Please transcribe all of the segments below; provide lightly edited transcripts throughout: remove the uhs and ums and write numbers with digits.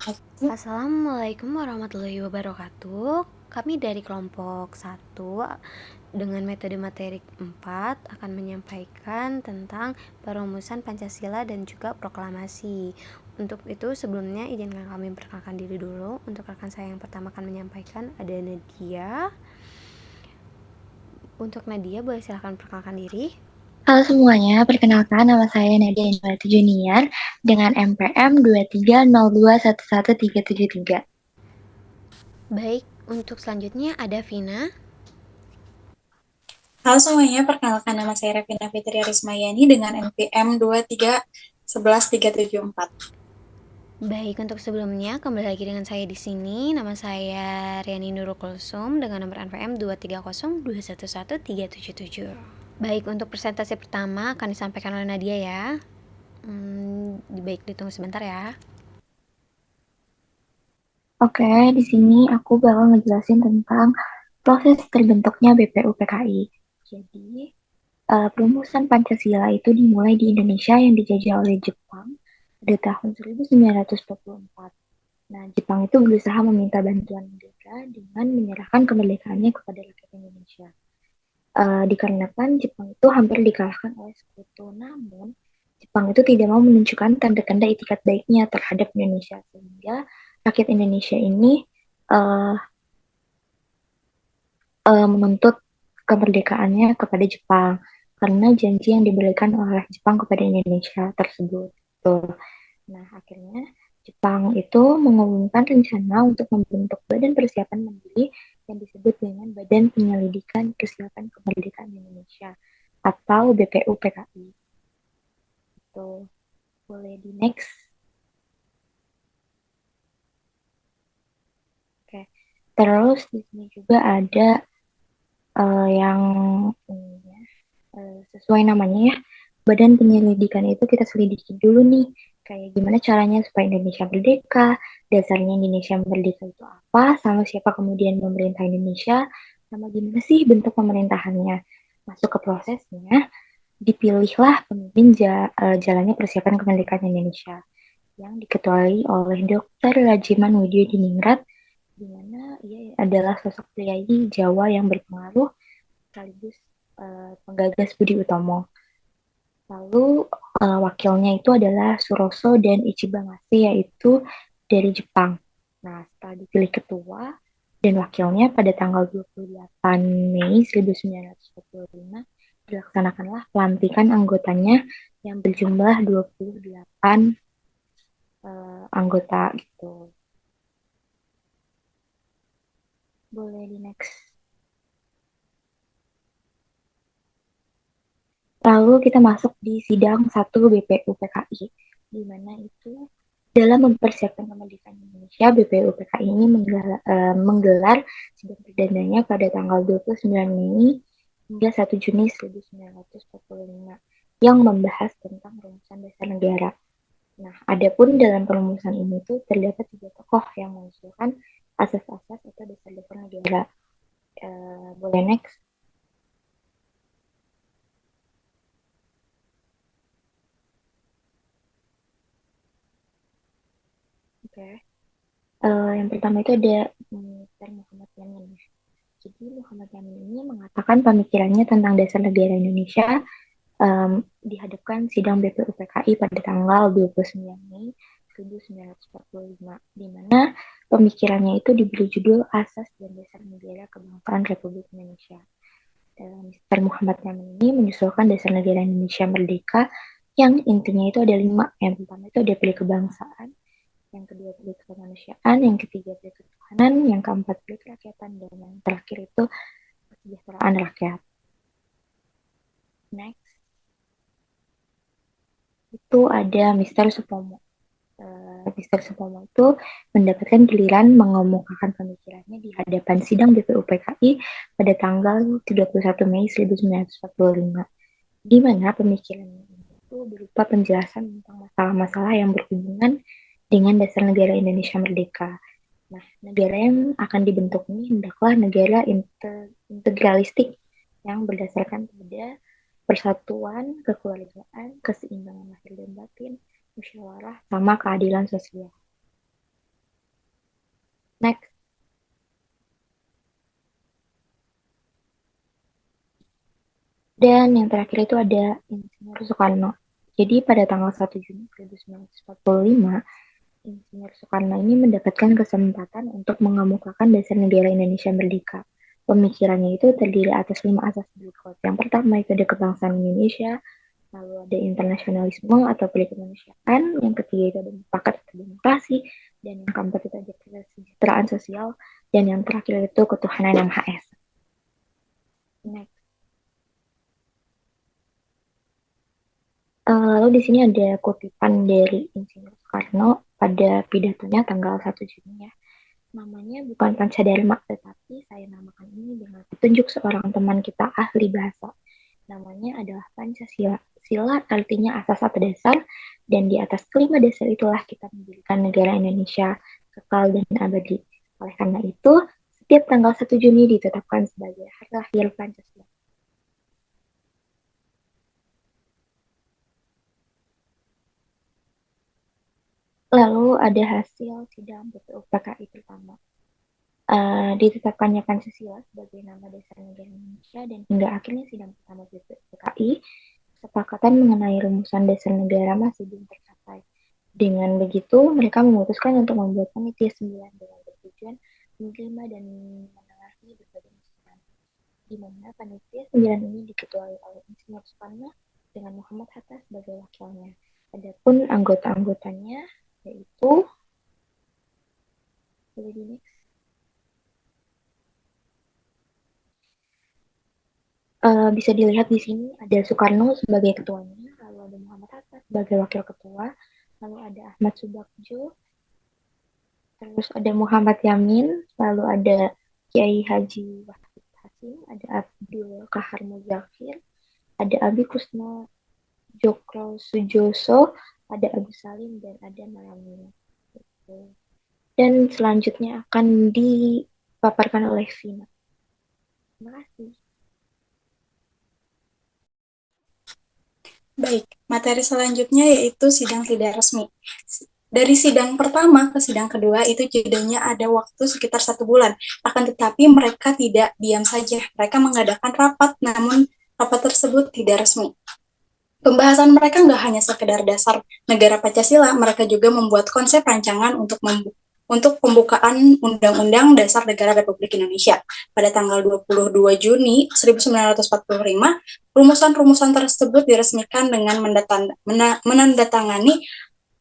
Assalamualaikum warahmatullahi wabarakatuh. Kami dari kelompok 1 dengan metode materi 4 akan menyampaikan tentang perumusan Pancasila dan juga proklamasi. Untuk itu sebelumnya izinkan kami perkenalkan diri dulu. Untuk rekan saya yang pertama akan menyampaikan ada Nadia. Untuk Nadia boleh silahkan perkenalkan diri. Halo semuanya, perkenalkan nama saya Nadia Inwati Junior dengan MPM 230211373. Baik, untuk selanjutnya ada Vina. Halo semuanya, perkenalkan nama saya Revina Fitri Arismayani dengan NPM 2311374. Baik, untuk sebelumnya kembali lagi dengan saya di sini. Nama saya Riani Nurul Kulsum dengan nomor NPM 230211377. Baik, untuk presentasi pertama akan disampaikan oleh Nadia ya. Baik, ditunggu sebentar ya. Oke, di sini aku bakal ngejelasin tentang proses terbentuknya BPUPKI. Jadi, perumusan Pancasila itu dimulai di Indonesia yang dijajah oleh Jepang pada tahun 1944. Nah, Jepang itu berusaha meminta bantuan mereka dengan menyerahkan kemerdekaannya kepada rakyat Indonesia. Dikarenakan Jepang itu hampir dikalahkan oleh Sekutu, namun Jepang itu tidak mau menunjukkan tanda-tanda itikat baiknya terhadap Indonesia, sehingga rakyat Indonesia ini uh, menuntut kemerdekaannya kepada Jepang karena janji yang diberikan oleh Jepang kepada Indonesia tersebut. Tuh. Nah, akhirnya Jepang itu mengumumkan rencana untuk membentuk Badan Persiapan Mandiri yang disebut dengan Badan Penyelidikan Persiapan Kemerdekaan Indonesia atau BPUPKI. Itu boleh di next. Oke. Terus di sini juga ada yang sesuai namanya ya, Badan Penyelidikan itu kita selidiki dulu nih, kayak gimana caranya supaya Indonesia merdeka, dasarnya Indonesia merdeka itu apa, sama siapa kemudian pemerintah Indonesia, sama gimana sih bentuk pemerintahannya. Masuk ke prosesnya, dipilihlah pemimpin jalannya persiapan kemerdekaan Indonesia yang diketuai oleh Dr. Rajiman Widyodiningrat, di mana ia adalah sosok priayi Jawa yang berpengaruh sekaligus penggagas Budi Utomo. Lalu wakilnya itu adalah Suroso dan Ichibamase yaitu dari Jepang. Nah, setelah dipilih ketua dan wakilnya pada tanggal 28 Mei 1945 dilaksanakanlah pelantikan anggotanya yang berjumlah 28 anggota gitu. Boleh di next. Lalu kita masuk di sidang 1 BPUPKI, di mana itu dalam mempersiapkan kemerdekaan Indonesia, BPUPKI ini menggelar sidang perdananya pada tanggal 29 Mei hingga 1 Juni 1945 yang membahas tentang rumusan dasar negara. Nah, adapun dalam perumusan ini tuh terdapat 3 tokoh yang mengusulkan asas-asas atau dasar-dasar negara. Boleh next? Oke. Okay. Yang pertama itu ada Mr. Muhammad Yamin. Jadi Muhammad Yamin ini mengatakan pemikirannya tentang dasar negara Indonesia dihadapkan sidang BPUPKI pada tanggal 29 Mei 1945, di mana pemikirannya itu diberi judul Asas dan Dasar Negara Kebangsaan Republik Indonesia. Mr. Muhammad Yamin ini menyusulkan dasar negara Indonesia merdeka yang intinya itu ada 5. Yang pertama itu ada pilih kebangsaan, yang kedua pilih kemanusiaan, yang ketiga pilih ketuhanan, yang keempat pilih kerakyatan, dan yang terakhir itu kesejahteraan rakyat. Next, itu ada Mister Supomo. Mister Supomo itu mendapatkan giliran mengemukakan pemikirannya di hadapan sidang BPUPKI pada tanggal 31 Mei 1945, di mana pemikirannya itu berupa penjelasan tentang masalah-masalah yang berhubungan dengan dasar negara Indonesia merdeka. Nah, negara yang akan dibentuk ini hendaklah negara integralistik yang berdasarkan pada persatuan, kekeluargaan, keseimbangan lahir dan batin, musyawarah, sama keadilan sosial. Dan yang terakhir itu ada Insinyur Soekarno. Jadi pada tanggal 1 Juni 1945, Insinyur Soekarno ini mendapatkan kesempatan untuk mengemukakan dasar negara Indonesia merdeka. Pemikirannya itu terdiri atas 5 asas berikut. Yang pertama itu ada kebangsaan Indonesia, lalu ada internasionalisme atau prinsip kemanusiaan, yang ketiga itu ada mufakat atau demokrasi, dan yang keempat itu ada kesejahteraan sosial, dan yang terakhir itu ketuhanan yang Maha Esa. Next. Lalu di sini ada kutipan dari Insinyur Soekarno pada pidatonya tanggal 1 Juni ya. Namanya bukan Pancadharma, tetapi saya namakan ini dengan petunjuk seorang teman kita ahli bahasa. Namanya adalah Pancasila. Sila artinya asas atau dasar, dan di atas kelima dasar itulah kita mendirikan negara Indonesia kekal dan abadi. Oleh karena itu, setiap tanggal 1 Juni ditetapkan sebagai hari lahir Pancasila. Lalu ada hasil sidang BPUPKI pertama. Ditetapkannya Pancasila sebagai nama dasar negara Indonesia dan hingga akhirnya sidang pertama BPUPKI, kesepakatan mengenai rumusan dasar negara masih belum tercapai. Dengan begitu, mereka memutuskan untuk membuat panitia 9 dengan bertujuan menerima dan menengahi berbagai masukan. Di mana panitia 9 ini diketuai oleh Insinyur Soekarno dengan Muhammad Hatta sebagai wakilnya. Adapun anggota-anggotanya yaitu bisa dilihat di sini ada Soekarno sebagai ketuanya, lalu ada Muhammad Hatta sebagai wakil ketua, lalu ada Ahmad Subakjo, terus ada Muhammad Yamin, lalu ada Kiai Haji Wahid Hasim, ada Abdul Kahar Muzakir, ada Abi Kusno Jokro Sujoso, ada Abu Salim, dan ada Malamina. Dan selanjutnya akan dipaparkan oleh Vina. Terima kasih. Baik, materi selanjutnya yaitu sidang tidak resmi. Dari sidang pertama ke sidang kedua itu jedanya ada waktu sekitar 1 bulan. Akan tetapi mereka tidak diam saja. Mereka mengadakan rapat, namun rapat tersebut tidak resmi. Pembahasan mereka nggak hanya sekedar dasar negara Pancasila, mereka juga membuat konsep rancangan untuk pembukaan Undang-Undang Dasar Negara Republik Indonesia. Pada tanggal 22 Juni 1945, rumusan-rumusan tersebut diresmikan dengan menandatangani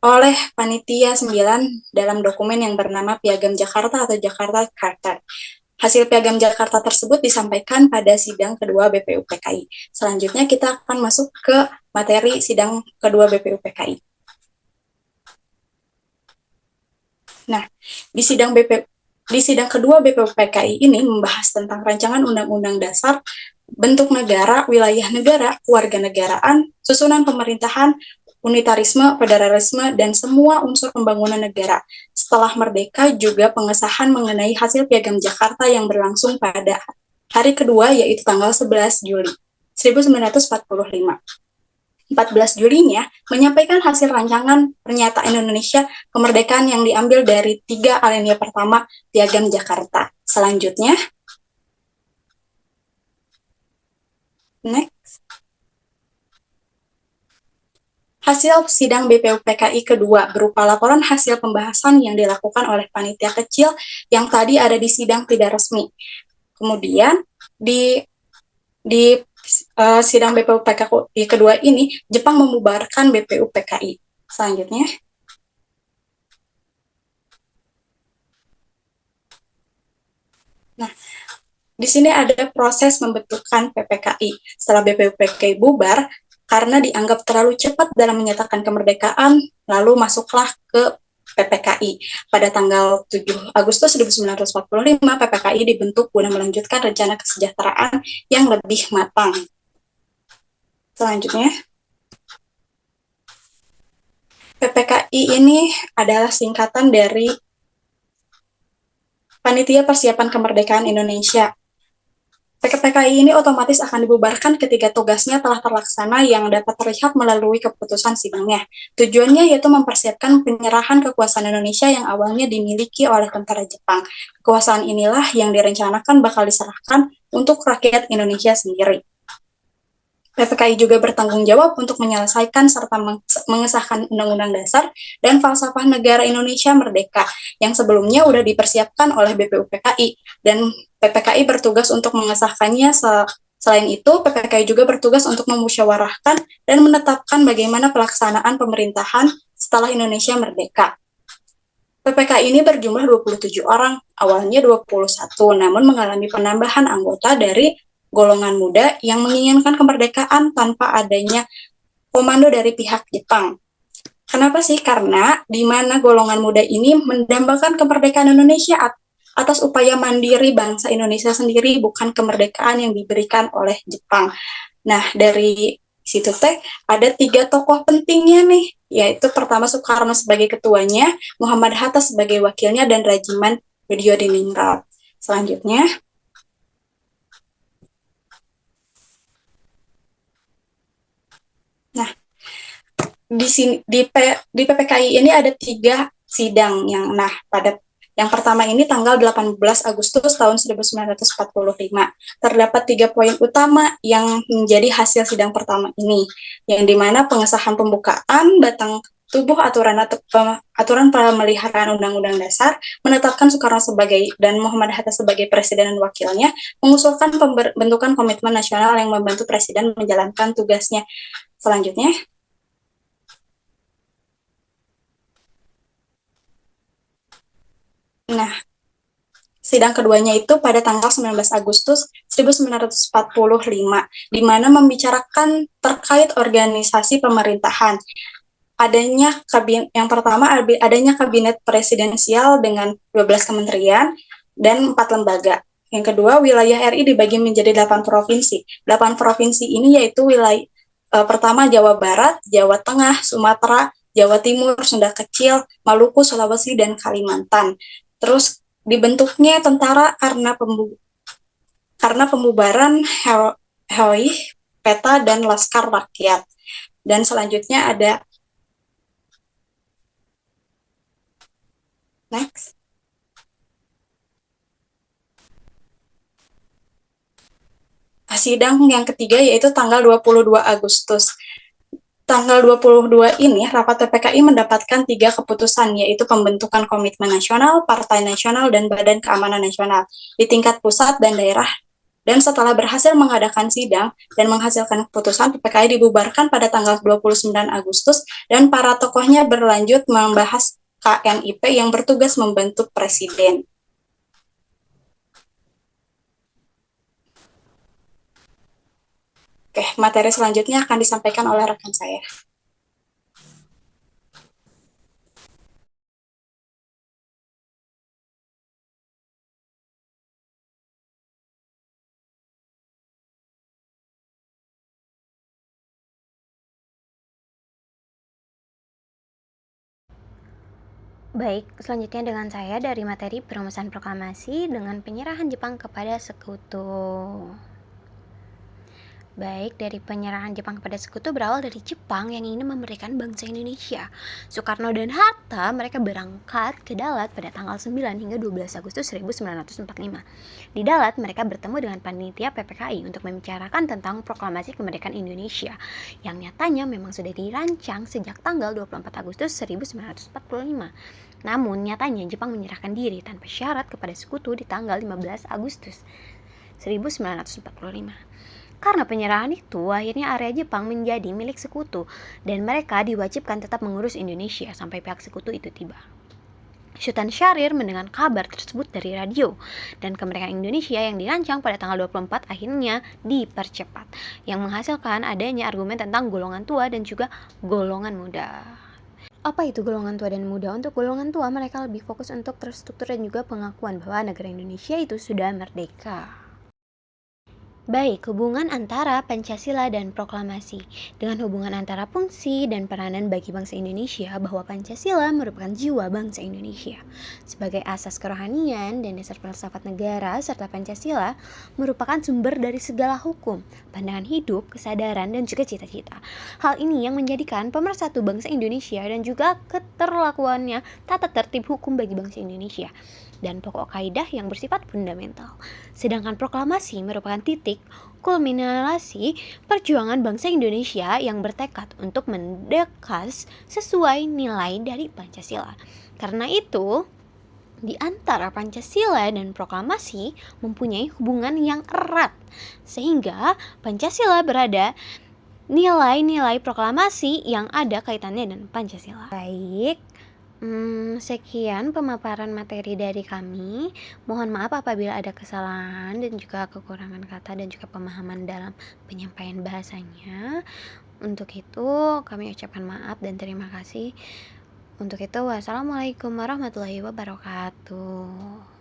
oleh Panitia 9 dalam dokumen yang bernama Piagam Jakarta atau Jakarta Charter. Hasil Piagam Jakarta tersebut disampaikan pada sidang kedua BPUPKI. Selanjutnya kita akan masuk ke materi sidang kedua BPUPKI. Nah, di sidang kedua BPUPKI ini membahas tentang rancangan Undang-Undang Dasar, bentuk negara, wilayah negara, kewarganegaraan, susunan pemerintahan, unitarisme, federalisme, dan semua unsur pembangunan negara. Setelah merdeka juga pengesahan mengenai hasil Piagam Jakarta yang berlangsung pada hari kedua yaitu tanggal 11 Juli 1945. 14 Julinya menyampaikan hasil rancangan Pernyataan Indonesia Kemerdekaan yang diambil dari 3 alinea pertama Piagam Jakarta. Selanjutnya, next. Hasil sidang BPUPKI kedua berupa laporan hasil pembahasan yang dilakukan oleh panitia kecil yang tadi ada di sidang tidak resmi. Kemudian di sidang BPUPKI kedua ini, Jepang membubarkan BPUPKI. Selanjutnya, nah, di sini ada proses pembentukan PPKI. Setelah BPUPKI bubar, karena dianggap terlalu cepat dalam menyatakan kemerdekaan, lalu masuklah ke PPKI. Pada tanggal 7 Agustus 1945, PPKI dibentuk guna melanjutkan rencana kesejahteraan yang lebih matang. Selanjutnya, PPKI ini adalah singkatan dari Panitia Persiapan Kemerdekaan Indonesia. PPKI ini otomatis akan dibubarkan ketika tugasnya telah terlaksana yang dapat terlihat melalui keputusan sidangnya. Tujuannya yaitu mempersiapkan penyerahan kekuasaan Indonesia yang awalnya dimiliki oleh tentara Jepang. Kekuasaan inilah yang direncanakan bakal diserahkan untuk rakyat Indonesia sendiri. PPKI juga bertanggung jawab untuk menyelesaikan serta mengesahkan Undang-Undang Dasar dan Falsafah Negara Indonesia Merdeka yang sebelumnya sudah dipersiapkan oleh BPUPKI, dan PPKI bertugas untuk mengesahkannya. Selain itu, PPKI juga bertugas untuk memusyawarahkan dan menetapkan bagaimana pelaksanaan pemerintahan setelah Indonesia merdeka. PPKI ini berjumlah 27 orang, awalnya 21, namun mengalami penambahan anggota dari golongan muda yang menginginkan kemerdekaan tanpa adanya komando dari pihak Jepang. Kenapa sih? Karena di mana golongan muda ini mendambakan kemerdekaan Indonesia atas upaya mandiri bangsa Indonesia sendiri, bukan kemerdekaan yang diberikan oleh Jepang. Nah, dari situ teh ada 3 tokoh pentingnya nih, yaitu pertama Soekarno sebagai ketuanya, Muhammad Hatta sebagai wakilnya, dan Rajiman Widyodiningrat. Selanjutnya, nah, di PPKI ini ada 3 sidang yang pertama ini tanggal 18 Agustus tahun 1945. Terdapat 3 poin utama yang menjadi hasil sidang pertama ini, yang dimana pengesahan pembukaan, batang tubuh aturan pemeliharaan Undang-Undang Dasar, menetapkan Soekarno dan Muhammad Hatta sebagai presiden dan wakilnya, mengusulkan pembentukan komitmen nasional yang membantu presiden menjalankan tugasnya. Selanjutnya, nah, sidang keduanya itu pada tanggal 19 Agustus 1945, di mana membicarakan terkait organisasi pemerintahan. Yang pertama, adanya kabinet presidensial dengan 12 kementerian dan 4 lembaga. Yang kedua, wilayah RI dibagi menjadi 8 provinsi. 8 provinsi ini yaitu wilayah pertama Jawa Barat, Jawa Tengah, Sumatera, Jawa Timur, Sunda Kecil, Maluku, Sulawesi, dan Kalimantan. Terus dibentuknya tentara karena pembubaran HOI, PETA, dan Laskar Rakyat. Dan selanjutnya ada next. Sidang yang ketiga yaitu tanggal 22 Agustus. Tanggal 22 ini, rapat PPKI mendapatkan 3 keputusan, yaitu pembentukan komitmen nasional, partai nasional, dan badan keamanan nasional di tingkat pusat dan daerah. Dan setelah berhasil mengadakan sidang dan menghasilkan keputusan, PPKI dibubarkan pada tanggal 29 Agustus, dan para tokohnya berlanjut membahas KNIP yang bertugas membentuk presiden. Oke, materi selanjutnya akan disampaikan oleh rekan saya. Baik, selanjutnya dengan saya dari materi perumusan proklamasi dengan penyerahan Jepang kepada sekutu. Baik, dari penyerahan Jepang kepada sekutu berawal dari Jepang yang ingin memerdekakan bangsa Indonesia. Soekarno dan Hatta mereka berangkat ke Dalat pada tanggal 9 hingga 12 Agustus 1945. Di Dalat mereka bertemu dengan panitia PPKI untuk membicarakan tentang proklamasi kemerdekaan Indonesia yang nyatanya memang sudah dirancang sejak tanggal 24 Agustus 1945. Namun nyatanya Jepang menyerahkan diri tanpa syarat kepada sekutu di tanggal 15 Agustus 1945. Karena penyerahan itu, akhirnya area Jepang menjadi milik sekutu dan mereka diwajibkan tetap mengurus Indonesia sampai pihak sekutu itu tiba. Sultan Syahrir mendengar kabar tersebut dari radio, dan kemerdekaan Indonesia yang dirancang pada tanggal 24 akhirnya dipercepat, yang menghasilkan adanya argumen tentang golongan tua dan juga golongan muda. Apa itu golongan tua dan muda? Untuk golongan tua, mereka lebih fokus untuk terstruktur dan juga pengakuan bahwa negara Indonesia itu sudah merdeka. Baik, hubungan antara Pancasila dan proklamasi. Dengan hubungan antara fungsi dan peranan bagi bangsa Indonesia bahwa Pancasila merupakan jiwa bangsa Indonesia. Sebagai asas kerohanian dan dasar filsafat negara serta Pancasila merupakan sumber dari segala hukum, pandangan hidup, kesadaran, dan juga cita-cita. Hal ini yang menjadikan pemersatu bangsa Indonesia dan juga keterlakuannya tata tertib hukum bagi bangsa Indonesia dan pokok kaidah yang bersifat fundamental. Sedangkan proklamasi merupakan titik titik kulminasi perjuangan bangsa Indonesia yang bertekad untuk mendekas sesuai nilai dari Pancasila. Karena itu, di antara Pancasila dan proklamasi mempunyai hubungan yang erat, sehingga Pancasila berada nilai-nilai proklamasi yang ada kaitannya dengan Pancasila. Baik, sekian pemaparan materi dari kami. Mohon maaf apabila ada kesalahan dan juga kekurangan kata dan juga pemahaman dalam penyampaian bahasanya. Untuk itu kami ucapkan maaf dan terima kasih. Untuk itu, wassalamualaikum warahmatullahi wabarakatuh.